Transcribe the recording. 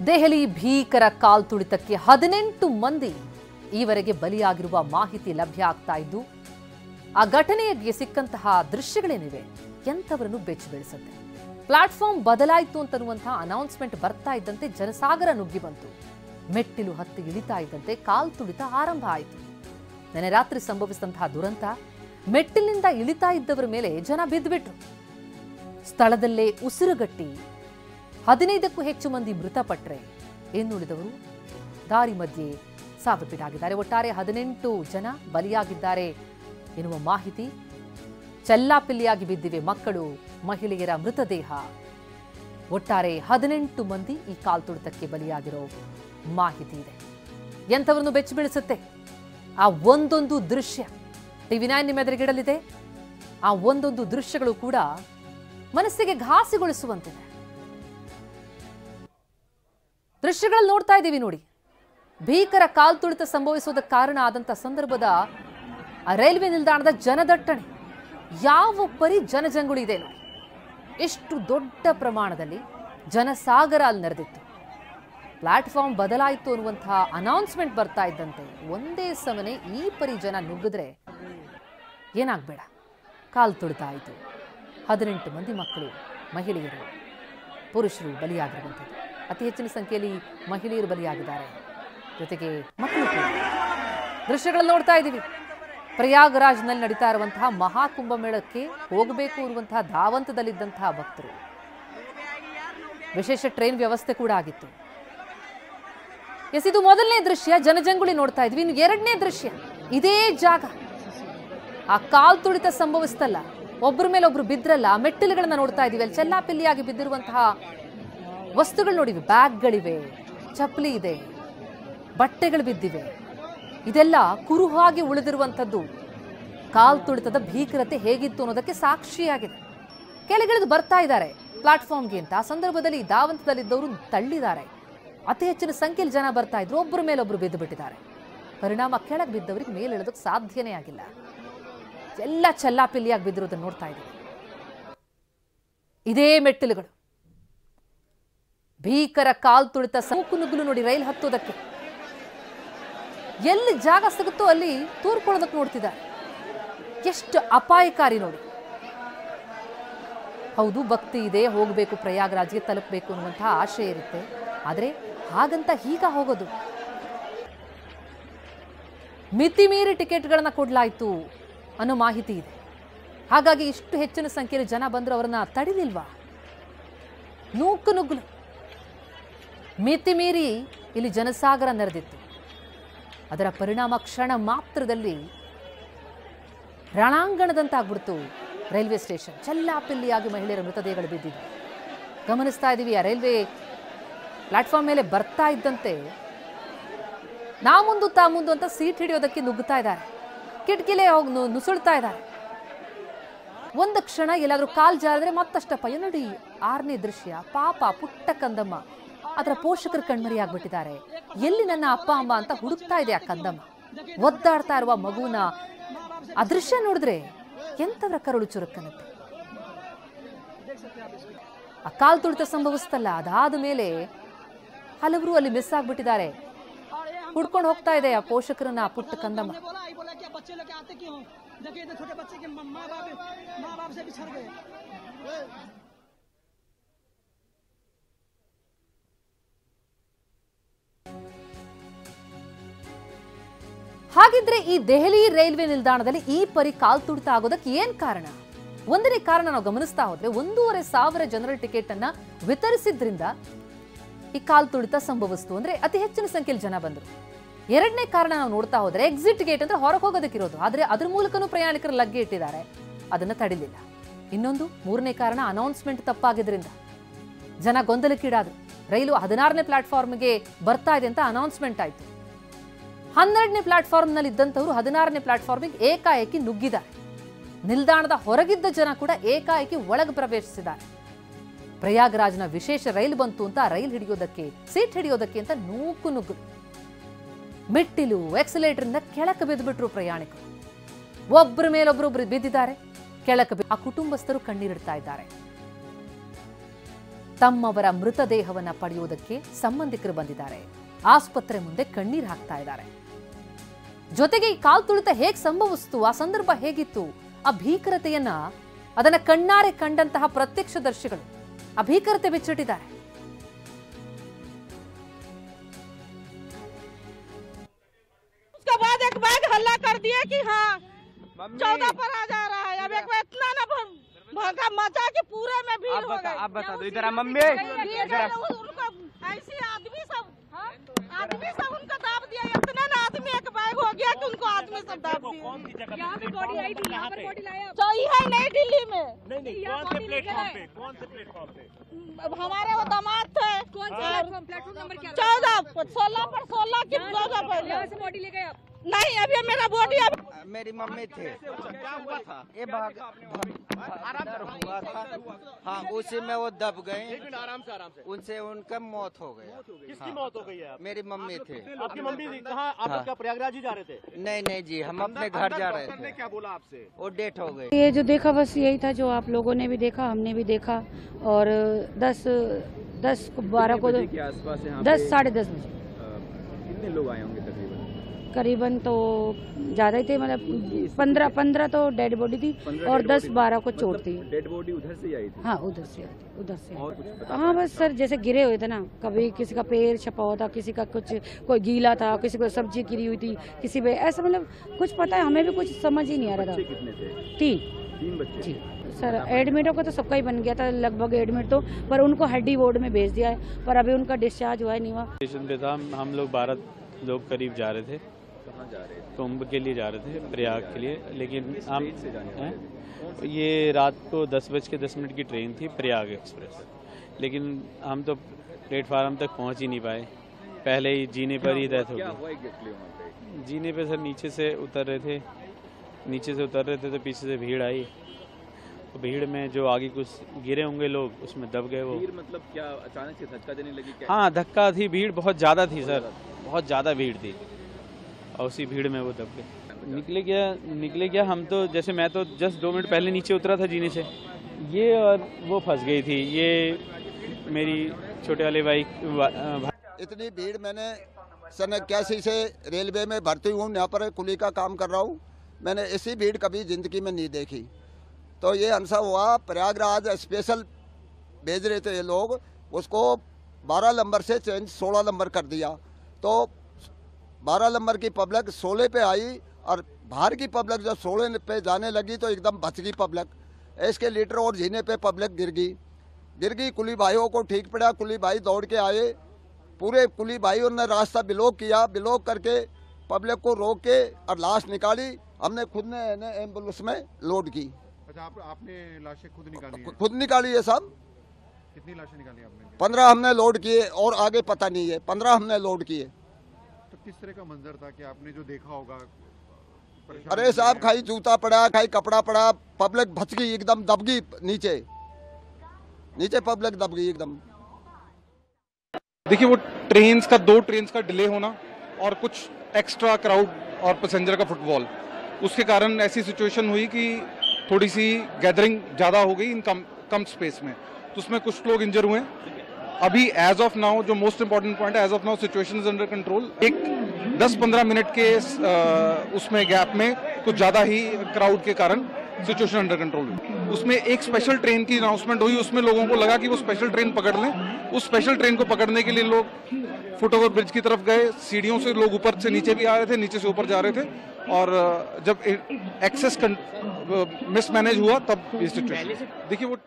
ದೆಹಲಿ ಭೀಕರ ಕಾಲ್ತುಳಿತಕ್ಕೆ 18 ಮಂದಿ ಈವರೆಗೆ ಬಲಿಯಾಗಿರುವ ಮಾಹಿತಿ ಲಭ್ಯ ಆಗ್ತಾ ಇದ್ದು ಆ ಘಟನೆಗೆ ಸಿಕ್ಕಂತಹ ದೃಶ್ಯಗಳೇನಿವೆ ಎಂತವರನ್ನು ಬೆಚ್ಚಿ ಬೀಳಿಸುತ್ತೆ. ಪ್ಲಾಟ್ಫಾರ್ಮ್ ಬದಲಾಯಿತು ಅಂತನ್ನುವಂತಹ ಅನೌನ್ಸ್ಮೆಂಟ್ ಬರ್ತಾ ಇದ್ದಂತೆ ಜನಸಾಗರ ನುಗ್ಗಿ ಬಂತು. ಮೆಟ್ಟಿಲು ಹತ್ತಿ ಇಳಿತಾ ಇದ್ದಂತೆ ಕಾಲ್ತುಳಿತ ಆರಂಭ ಆಯಿತು. ನೆನ್ನೆ ರಾತ್ರಿ ಸಂಭವಿಸಿದಂತಹ ದುರಂತ, ಮೆಟ್ಟಿಲಿನಿಂದ ಇಳಿತಾ ಇದ್ದವರ ಮೇಲೆ ಜನ ಬಿದ್ದುಬಿಟ್ರು. ಸ್ಥಳದಲ್ಲೇ ಉಸಿರುಗಟ್ಟಿ 15ಕ್ಕೂ ಹೆಚ್ಚು ಮಂದಿ ಮೃತಪಟ್ಟರೆ ಇನ್ನುಳಿದವರು ದಾರಿ ಮಧ್ಯೆ ಸಾವನ್ನಪ್ಪಿದ್ದಾರೆ. ಒಟ್ಟಾರೆ 18 ಜನ ಬಲಿಯಾಗಿದ್ದಾರೆ ಎನ್ನುವ ಮಾಹಿತಿ. ಚೆಲ್ಲಾಪಿಲ್ಲಿಯಾಗಿ ಬಿದ್ದಿವೆ ಮಕ್ಕಳು, ಮಹಿಳೆಯರ ಮೃತದೇಹ. ಒಟ್ಟಾರೆ 18 ಮಂದಿ ಈ ಕಾಲ್ತುಳಿತಕ್ಕೆ ಬಲಿಯಾಗಿರೋ ಮಾಹಿತಿ ಇದೆ. ಎಂಥವರನ್ನು ಬೆಚ್ಚಿ ಬೀಳಿಸುತ್ತೆ ಆ ಒಂದೊಂದು ದೃಶ್ಯ. TV9 ನಿಮ್ಮ ಎದುರಿಗಿಡಲಿದೆ. ಆ ಒಂದೊಂದು ದೃಶ್ಯಗಳು ಕೂಡ ಮನಸ್ಸಿಗೆ ಘಾಸಿಗೊಳಿಸುವಂತಿದೆ. ದೃಶ್ಯಗಳಲ್ಲಿ ನೋಡ್ತಾ ಇದ್ದೀವಿ ನೋಡಿ. ಭೀಕರ ಕಾಲ್ತುಳಿತ ಸಂಭವಿಸುವುದಕ್ಕೆ ಕಾರಣ ಆದಂಥ ಸಂದರ್ಭದ ಆ ರೈಲ್ವೆ ನಿಲ್ದಾಣದ ಜನದಟ್ಟಣೆ, ಯಾವ ಪರಿ ಜನಜಂಗುಳಿ ಇದೆ ನೋಡಿ. ಎಷ್ಟು ದೊಡ್ಡ ಪ್ರಮಾಣದಲ್ಲಿ ಜನಸಾಗರ ಅಲ್ಲಿ ನೆರೆದಿತ್ತು. ಪ್ಲಾಟ್ಫಾರ್ಮ್ ಬದಲಾಯಿತು ಅನ್ನುವಂತಹ ಅನೌನ್ಸ್ಮೆಂಟ್ ಬರ್ತಾ ಇದ್ದಂತೆ ಒಂದೇ ಸಮನೆ ಈ ಪರಿ ಜನ ನುಗ್ಗಿದ್ರೆ ಏನಾಗಬೇಡ, ಕಾಲ್ತುಳಿತ ಆಯಿತು. 18 ಮಂದಿ ಮಕ್ಕಳು, ಮಹಿಳೆಯರು, ಪುರುಷರು ಬಲಿಯಾಗಿರುವಂಥದ್ದು. ಅತಿ ಹೆಚ್ಚಿನ ಸಂಖ್ಯೆಯಲ್ಲಿ ಮಹಿಳೆಯರು ಬಲಿಯಾಗಿದ್ದಾರೆ, ಜೊತೆಗೆ ಮಕ್ಕಳು ಕೂಡ. ದೃಶ್ಯಗಳನ್ನು ನೋಡ್ತಾ ಇದ್ದೀವಿ. ಪ್ರಯಾಗರಾಜ್ನಲ್ಲಿ ನಡೀತಾ ಇರುವಂತಹ ಮಹಾಕುಂಭಮೇಳಕ್ಕೆ ಹೋಗಬೇಕು ಇರುವಂತಹ ಧಾವಂತದಲ್ಲಿದ್ದಂತಹ ಭಕ್ತರು. ವಿಶೇಷ ಟ್ರೈನ್ ವ್ಯವಸ್ಥೆ ಕೂಡ ಆಗಿತ್ತು. ಇದು ಮೊದಲನೇ ದೃಶ್ಯ, ಜನಜಂಗುಳಿ ನೋಡ್ತಾ ಇದ್ವಿ. ಇನ್ನು ಎರಡನೇ ದೃಶ್ಯ, ಇದೇ ಜಾಗ ಆ ಕಾಲ್ತುಳಿತ ಸಂಭವಿಸ್ತಲ್ಲ, ಒಬ್ಬರ ಮೇಲೆ ಒಬ್ರು ಬಿದ್ರಲ್ಲ, ಆ ಮೆಟ್ಟಿಲುಗಳನ್ನ ನೋಡ್ತಾ ಇದೀವಿ. ಅಲ್ಲಿ ಚೆಲ್ಲಾಪಿಲ್ಲಿಯಾಗಿ ಬಿದ್ದಿರುವಂತಹ ವಸ್ತುಗಳು ನೋಡಿವಿ. ಬ್ಯಾಗ್ಗಳಿವೆ, ಚಪ್ಪಲಿ ಇದೆ, ಬಟ್ಟೆಗಳು ಬಿದ್ದಿವೆ. ಇದೆಲ್ಲ ಕುರುಹಾಗಿ ಉಳಿದಿರುವಂಥದ್ದು ಕಾಲ್ತುಳಿತದ ಭೀಕರತೆ ಹೇಗಿತ್ತು ಅನ್ನೋದಕ್ಕೆ ಸಾಕ್ಷಿಯಾಗಿದೆ. ಕೆಳಗಿಳಿದು ಬರ್ತಾ ಇದ್ದಾರೆ ಪ್ಲಾಟ್ಫಾರ್ಮ್ಗೆ ಅಂತ. ಆ ಸಂದರ್ಭದಲ್ಲಿ ಧಾವಂತದಲ್ಲಿದ್ದವರು ತಳ್ಳಿದ್ದಾರೆ. ಅತಿ ಹೆಚ್ಚಿನ ಸಂಖ್ಯೆಯಲ್ಲಿ ಜನ ಬರ್ತಾ ಇದ್ರು. ಒಬ್ಬರ ಮೇಲೊಬ್ರು ಬಿದ್ದು ಬಿಟ್ಟಿದ್ದಾರೆ. ಪರಿಣಾಮ ಕೆಳಗೆ ಬಿದ್ದವರಿಗೆ ಮೇಲೆ ಇಳೋದಕ್ಕೆ ಸಾಧ್ಯನೇ ಆಗಿಲ್ಲ. ಎಲ್ಲ ಚೆಲ್ಲಾಪಿಲ್ಲಿಯಾಗಿ ಬಿದ್ದಿರೋದನ್ನು ನೋಡ್ತಾ ಇದ್ದೀವಿ. ಇದೇ ಮೆಟ್ಟಿಲುಗಳು. ಭೀಕರ ಕಾಲ್ತುಳಿತ ನುಗ್ಗಲು ನೋಡಿ. ರೈಲ್ ಹತ್ತೋದಕ್ಕೆ ಎಲ್ಲಿ ಜಾಗ ಸಿಗುತ್ತೋ ಅಲ್ಲಿ ತೂರ್ಕೊಳ್ಳೋದಕ್ಕೆ ನೋಡ್ತಿದ್ದಾರೆ. ಎಷ್ಟು ಅಪಾಯಕಾರಿ ನೋಡಿ. ಹೌದು, ಭಕ್ತಿ ಇದೆ, ಹೋಗಬೇಕು, ಪ್ರಯಾಗರಾಜ್ಗೆ ತಲುಪಬೇಕು ಅನ್ನುವಂತಹ ಆಶೆ ಇರುತ್ತೆ. ಆದರೆ ಹಾಗಂತ ಹೀಗ ಹೋಗೋದು. ಮಿತಿ ಮೀರಿ ಟಿಕೆಟ್ಗಳನ್ನ ಕೊಡ್ಲಾಯ್ತು ಅನ್ನೋ ಮಾಹಿತಿ ಇದೆ. ಹಾಗಾಗಿ ಇಷ್ಟು ಹೆಚ್ಚಿನ ಸಂಖ್ಯೆಯಲ್ಲಿ ಜನ ಬಂದ್ರು, ಅವರನ್ನ ತಡಿಲಿಲ್ವಾ? ನುಗ್ಗಲು ಮಿತಿ ಮೀರಿ ಇಲ್ಲಿ ಜನಸಾಗರ ನೆರೆದಿತ್ತು. ಅದರ ಪರಿಣಾಮ ಕ್ಷಣ ಮಾತ್ರದಲ್ಲಿ ರಣಾಂಗಣದಂತಾಗ್ಬಿಡ್ತು ರೈಲ್ವೆ ಸ್ಟೇಷನ್. ಚೆಲ್ಲಾಪಿಲ್ಲಿಯಾಗಿ ಮಹಿಳೆಯರ ಮೃತದೇಹಗಳು ಬಿದ್ದಿದ್ವು. ಗಮನಿಸ್ತಾ ಇದ್ದೀವಿ. ಆ ರೈಲ್ವೆ ಪ್ಲಾಟ್ಫಾರ್ಮ್ ಮೇಲೆ ಬರ್ತಾ ಇದ್ದಂತೆ ನಾ ಮುಂದು ತಾ ಮುಂದು ಅಂತ ಸೀಟ್ ಹಿಡಿಯೋದಕ್ಕೆ ನುಗ್ಗುತ್ತಾ ಇದ್ದಾರೆ. ಕಿಟಕಿಲೇ ಹೋಗಿ ನುಸುಳ್ತಾ ಇದ್ದಾರೆ. ಒಂದು ಕ್ಷಣ ಎಲ್ಲಾದ್ರೂ ಕಾಲ್ ಜಾರಿದ್ರೆ ಮತ್ತಷ್ಟಪ್ಪ. ನೋಡಿ 6ನೇ ದೃಶ್ಯ. ಪಾಪ ಪುಟ್ಟ ಕಂದಮ್ಮ, ಅದರ ಪೋಷಕರು ಕಣ್ಮರಿಯಾಗ್ಬಿಟ್ಟಿದ್ದಾರೆ. ಎಲ್ಲಿ ನನ್ನ ಅಪ್ಪ ಅಮ್ಮ ಅಂತ ಹುಡುಕ್ತಾ ಇದೆ ಆ ಕಂದಮ್ಮ. ಒದ್ದಾಡ್ತಾ ಇರುವ ಮಗುನ ಆ ದೃಶ್ಯ ನೋಡಿದ್ರೆ ಎಂತವರ ಕರುಳು ಚುರುಕನ್ನತ್ತೆ. ಆ ಕಾಲ್ತುಳಿತ ಸಂಭವಿಸ್ತಲ್ಲ, ಅದಾದ ಮೇಲೆ ಹಲವರು ಅಲ್ಲಿ ಮಿಸ್ ಆಗ್ಬಿಟ್ಟಿದ್ದಾರೆ. ಹುಡ್ಕೊಂಡು ಹೋಗ್ತಾ ಇದೆ ಆ ಪೋಷಕರನ್ನ ಆ ಪುಟ್ಟ ಕಂದಮ್ಮ. ಹಾಗಿದ್ರೆ ಈ ದೆಹಲಿ ರೈಲ್ವೆ ನಿಲ್ದಾಣದಲ್ಲಿ ಈ ಪರಿ ಕಾಲ್ತುಳಿತ ಆಗೋದಕ್ಕೆ ಏನ್ ಕಾರಣ? ಒಂದನೇ ಕಾರಣ ನಾವು ಗಮನಿಸ್ತಾ ಹೋದ್ರೆ 1,500 ಜನರಲ್ ಟಿಕೆಟ್ ಅನ್ನ ವಿತರಿಸಿದ್ರಿಂದ ಈ ಕಾಲ್ತುಳಿತ ಸಂಭವಿಸ್ತು. ಅಂದ್ರೆ ಅತಿ ಹೆಚ್ಚಿನ ಸಂಖ್ಯೆಯಲ್ಲಿ ಜನ ಬಂದರು. ಎರಡನೇ ಕಾರಣ ನಾವು ನೋಡ್ತಾ ಹೋದ್ರೆ ಎಕ್ಸಿಟ್ ಗೇಟ್ ಅಂದ್ರೆ ಹೊರಗೆ ಹೋಗೋದಕ್ಕಿರೋದು. ಆದ್ರೆ ಅದ್ರ ಮೂಲಕನೂ ಪ್ರಯಾಣಿಕರು ಲಗ್ಗೆ ಇಟ್ಟಿದ್ದಾರೆ, ಅದನ್ನ ತಡಿಲಿಲ್ಲ. ಇನ್ನೊಂದು ಮೂರನೇ ಕಾರಣ ಅನೌನ್ಸ್ಮೆಂಟ್ ತಪ್ಪಾಗಿದ್ರಿಂದ ಜನ ಗೊಂದಲಕ್ಕೀಡಾದ್ರು. ರೈಲು 16ನೇ ಪ್ಲಾಟ್ಫಾರ್ಮ್ಗೆ ಬರ್ತಾ ಇದೆ ಅಂತ ಅನೌನ್ಸ್ಮೆಂಟ್ ಆಯ್ತು. 12ನೇ ಪ್ಲಾಟ್ಫಾರ್ಮ್ನಲ್ಲಿ ಇದ್ದಂಥವ್ರು 16ನೇ ಪ್ಲಾಟ್ಫಾರ್ಮಿಗೆ ಏಕಾಏಕಿ ನುಗ್ಗಿದ್ದಾರೆ. ನಿಲ್ದಾಣದ ಹೊರಗಿದ್ದ ಜನ ಕೂಡ ಏಕಾಏಕಿ ಒಳಗೆ ಪ್ರವೇಶಿಸಿದ್ದಾರೆ. ಪ್ರಯಾಗರಾಜ್ನ ವಿಶೇಷ ರೈಲು ಬಂತು ಅಂತ ರೈಲ್ ಹಿಡಿಯೋದಕ್ಕೆ, ಸೀಟ್ ಹಿಡಿಯೋದಕ್ಕೆ ಅಂತ ನುಗ್ಗು. ಮೆಟ್ಟಿಲು, ಎಕ್ಸಲೇಟರ್ನಿಂದ ಕೆಳಕ್ಕೆ ಬಿದ್ದುಬಿಟ್ರು ಪ್ರಯಾಣಿಕರು. ಒಬ್ಬರ ಮೇಲೊಬ್ಬರು ಬಿದ್ದಿದ್ದಾರೆ. ಕೆಳಕ್ಕೆ ಆ ಕುಟುಂಬಸ್ಥರು ಕಣ್ಣೀರಿಡ್ತಾ ಇದ್ದಾರೆ. ತಮ್ಮವರ ಮೃತದೇಹವನ್ನ ಪಡೆಯುವುದಕ್ಕೆ ಸಂಬಂಧಿಕರು ಬಂದಿದ್ದಾರೆ. ಆಸ್ಪತ್ರೆ ಮುಂದೆ ಕಣ್ಣೀರು ಹಾಕ್ತಾ ಇದ್ದಾರೆ. ಜೊತೆಗೆ ಈ ಕಾಲ್ ತುಳಿತ ಹೇಗೆ ಸಂಭವಿಸಿತು, ಆ ಸಂದರ್ಭ ಹೇಗಿತ್ತು, ಆ ಭೀಕರತೆಯನ್ನ ಅದನ್ನ ಕಣ್ಣಾರೆ ಕಂಡಂತಹ ಪ್ರತ್ಯಕ್ಷದರ್ಶಿಗಳು ಆ ಭೀಕರತೆ ಬಿಚ್ಚಿಟ್ಟಿದ್ದಾರೆ. उसके बाद एक बैग हल्ला कर दिया कि हाँ 14 पर आ जा रहा है। अब एक में इतना ना भगा मचा के पूरे में भीड़ हो गई। आप बता दो इधर मम्मी उनको ऐसे आदमी सब उनको दाब दिया। इतना ना आदमी एक बैग हो गया कि उनको आदमी सब दाब दिया। यहाँ पे बॉडी आई थी, यहाँ पे बॉडी लाया। तो ये नई दिल्ली में नहीं कौन से प्लेटफॉर्म पे हमारे वो दामाद थे। कौन सा प्लेटफॉर्म नंबर क्या? 16 पर 16 की जगह पर। यहाँ से बॉडी ले गए आप? नहीं, अभी मेरा बॉडी मेरी मम्मी थे। क्या हुआ था? ये भाग हुआ था। हाँ, उसी में वो दब गए। आराम से उनसे उनका मौत हो गया। किसकी मौत हो गई है? मेरी मम्मी थे। आपकी मम्मी कहाँ? आप हाँ। क्या प्रयागराज ही जा रहे थे? नहीं जी, हम अपने घर जा रहे थे। क्या बोला आपसे? वो डेथ हो गई। ये जो देखा बस यही था जो आप लोगों ने भी देखा, हमने भी देखा। और 10-12 को 10 साढ़े 10 बजे कितने लोग आए होंगे करीबन तो ज्यादा ही थे, मतलब 15 तो डेड बॉडी थी और 10-12 को चोट थी। डेड बॉडी उधर से आई थी? हाँ, उधर से आई और कुछ थी। हाँ बस सर, जैसे गिरे हुए थे ना, कभी किसी का पैर छपा हुआ था, किसी का कुछ कोई गीला था, किसी को सब्जी गिरी हुई थी, किसी पे ऐसा, मतलब कुछ पता है हमें भी कुछ समझ ही नहीं आ रहा था। कितने थे? 3 बच्चे जी सर। एडमिटों का तो सबका ही बन गया था लगभग एडमिट तो, पर उनको हड्डी वार्ड में भेज दिया है, पर अभी उनका डिस्चार्ज हुआ है नहीं हुआ। स्टेशन पे था, हम लोग 12 लोग करीब जा रहे थे, कहाँ जा रहे थे? कुंभ के लिए जा रहे थे, प्रयाग के लिए। लेकिन हम से जाने ये रात को 10:10 की ट्रेन थी, प्रयाग एक्सप्रेस। लेकिन हम तो प्लेटफार्म तक पहुंच ही नहीं पाए, पहले ही जीने पर ही डेथ हो क्या गई। हुआ एग्जैक्टली वहाँ पे? जीने पे सर नीचे से उतर रहे थे तो पीछे से भीड़ आई, तो भीड़ में जो आगे कुछ गिरे होंगे लोग, उसमें दब गए वो। भीड़ मतलब क्या अचानक से धक्का देने लगी क्या? हाँ, धक्का थी, भीड़ बहुत ज़्यादा थी सर, बहुत ज़्यादा भीड़ थी, और उसी भीड़ में वो दब गए। निकले क्या हम तो, जैसे मैं तो जस्ट 2 मिनट पहले नीचे उतरा था जीने से, ये और वो फंस गई थी, ये मेरी छोटे वाले भाई। इतनी भीड़, मैंने सन 81 से रेलवे में भर्ती हूँ, यहाँ पर कुली का काम कर रहा हूँ। मैंने ऐसी भीड़ कभी ज़िंदगी में नहीं देखी। तो ये अनसा हुआ, प्रयागराज स्पेशल भेज रहे थे ये लोग, उसको 12 नंबर से चेंज 16 नंबर कर दिया। तो 12 नंबर की पब्लिक 16 पे आई, और बाहर की पब्लिक जब 16 पे जाने लगी तो एकदम बच गई पब्लिक। एस्केलेटर और जीने पे पब्लिक गिर गई। कुली भाइयों को ठीक पड़ा, कुली भाई दौड़ के आए, पूरे कुली भाइयों ने रास्ता ब्लॉक किया, ब्लॉक करके पब्लिक को रोक के और लाश निकाली। हमने खुद ने एम्बुलेंस में लोड की। अच्छा, आपने लाशें खुद निकाली हैं? खुद निकाली है सब। कितनी लाशें निकाली आपने? 15 हमने लोड किए, और आगे पता नहीं है, 15 हमने लोड किए। तो किस तरह का मंजर था कि आपने जो देखा होगा? अरे साहब, खाई जूता पड़ा, खाई कपड़ा पड़ा, पब्लिक भच गई, एकदम दब गई नीचे पब्लिक दब गई एकदम। देखिए, वो दो ट्रेन्स का डिले होना और कुछ एक्स्ट्रा क्राउड और पैसेंजर का फुटबॉल, उसके कारण ऐसी सिचुएशन हुई कि थोड़ी सी गैदरिंग ज़्यादा हो गई इन कम स्पेस में, तो उसमें कुछ लोग इंजर हुए। अभी एज ऑफ नाउ जो मोस्ट इंपॉर्टेंट पॉइंट है, as of now situation is under control. एक 10-15 मिनट के उसमें गैप में कुछ ज़्यादा ही क्राउड के कारण सिचुएशन अंडर कंट्रोल हुई। उसमें एक स्पेशल ट्रेन की अनाउंसमेंट हुई, उसमें लोगों को लगा कि वो स्पेशल ट्रेन पकड़ लें। उस स्पेशल ट्रेन को पकड़ने के लिए लोग फुटओवर ब्रिज की तरफ गए, सीढ़ियों से लोग ऊपर से नीचे भी आ रहे थे, नीचे से ऊपर जा रहे थे, और जब एक्सेस मिसमैनेज हुआ तब ये सिचुएशन। देखिए, वो